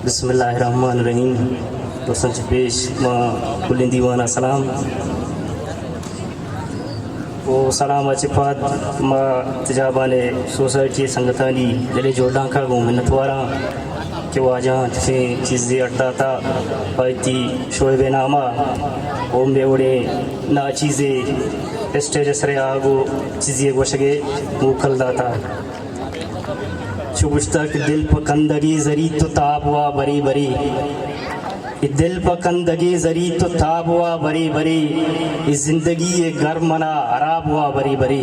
बिस्मिल्लाहिर्रहमानिर्रहीम। दोस्तों पेश मां कुलिन दीवाना सलाम वो सलाम अचिफात मां तजाबाने सोसाइटी संगतानी दिले जोड़ा का गो मिन्नतवारा कि वाजा से चीज़ें अट्टा था पाइती शोएबे नामा ओम बेवड़े ना चीज़ें स्टेज सरे आगो चीज़ें गोशगे मुखल दाता चुगुश्ता कि दिल पकंदगी जरी तो ताब हुआ बरी बरी दिल पकंदगी जरी तो ताब हुआ बरी बरी इस जिंदगी ये घर मना अराब हुआ बरी बरी।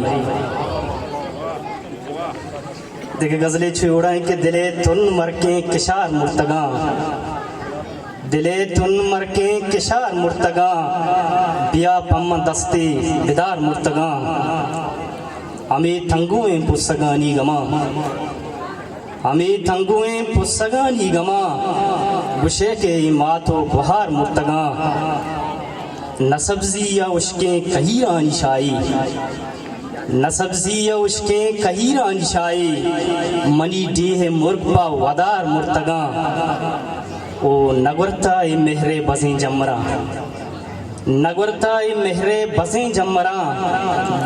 देखे गजले छोड़ा कि दिले तुन मरके किशार मुर्तगा दिले तुन मरके किशार मुर्तगा बिया पम दस्ते बिदार मुर्तगा हमें थंगुए पुस्तगानी गमा हमें थंगुए पुस्तगानी गमा गुशे के मातो गुहार मुर्तगा न सब्जी या उसके कहीरा निशाई न सब्जी या उसके कहीरा निशाई मनी डीह मुर्बा वदार मुर्तगा ओ नगरता ए मेहरे बसें जमरा नगरता ए मेहरे बसें जमरा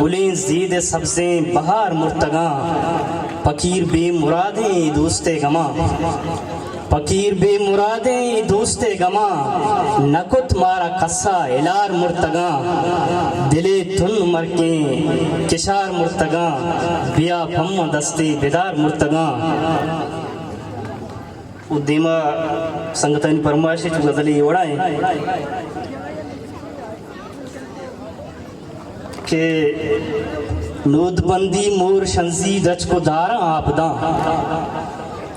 गुलें जीद सबसे बहार मुर्तगा फकीर बे मुरादे दोस्ते गमा फकीर बे मुरादे दोस्ते गमा नकुत मारा कस्सा इलार मुर्तगा दिले तुन मरके किशार मुर्तगा बिया फम दस्ते बिदार मुर्तगा उद्दीमा संगतानी परमाशी गजली ओढ़ाए के नूदबंदी मोर शंजी दच को दारा आपदा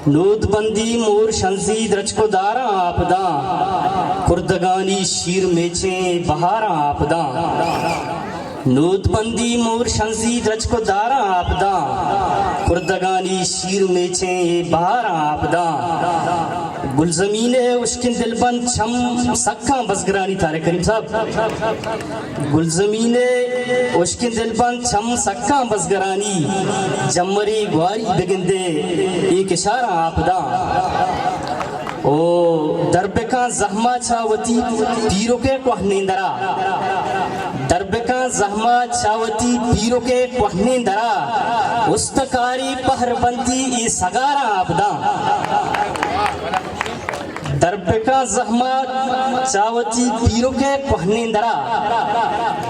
नूदबंदी मोर शंजी दच को दारा आपदा कुर्दगानी शीर मेचे बहारा आपदा नूदबंदी मोर शंजी दच को दारा आपदा कुर्दगानी शीर मेचे बहारा आपदा गुलजमीने उसके दिलबंद छम सक्का बसगरानी तारे करीम साहब गुलजमीने उसके दिलबंद छम सक्का बसगरानी जमरी ग्वारी बिगिंदे एक इशारा आपदा ओ दरबका जहमा छावती पीरो के कोहनेंदरा दरबका जहमा छावती पीरो के कोहनेंदरा उस्तकारी पहरबंदी ई सगारा आपदा दरबका जहमा चावती पीरो के कोहनेंदरा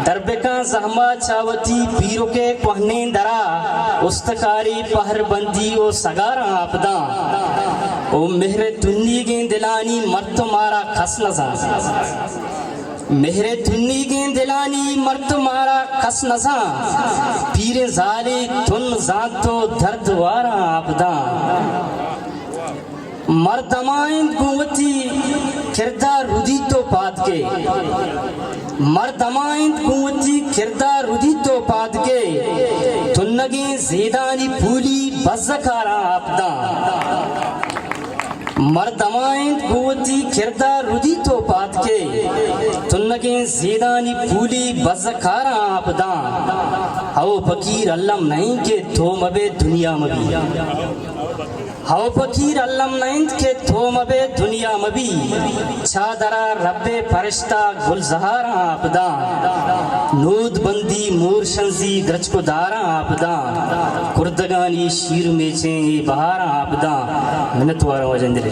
दरबका जहमा चावती पीरो के कोहनेंदरा उस्तकारी पहरबंदी ओ सगारा आपदा ओ मेहरे तुन्नी गे दिलानी मर्त मारा खस नजा मेहरे तुन्नी गे दिलानी मर्त मारा खस नजा पीरे जाले तुन जातो दर्द वारा आपदा मर्दमाइंद कुवती किरदार रुदी तो पाद के मर्दमाइंद कुवती किरदार रुदी तो पाद के तुन्नगे ज़ेदानी फूली बज़कारा आपदा मर्दमाइंद कुवती किरदार रुदी तो पाद के तुन्नगे ज़ेदानी फूली बज़कारा आपदा हाओ फकीर अल्लम नहीं के तो मबे दुनिया मबी हाओ फकीर अल्लम नैंद के थोमबे दुनिया मबी छादरा रब्बे फरिश्ता गुलजहारा आपदा नूद बंदी मूर शंजी द्रच को दारा आपदा कुर्दगानी शीर में चे बहारा आपदा मिन्नत वारा वजंदले।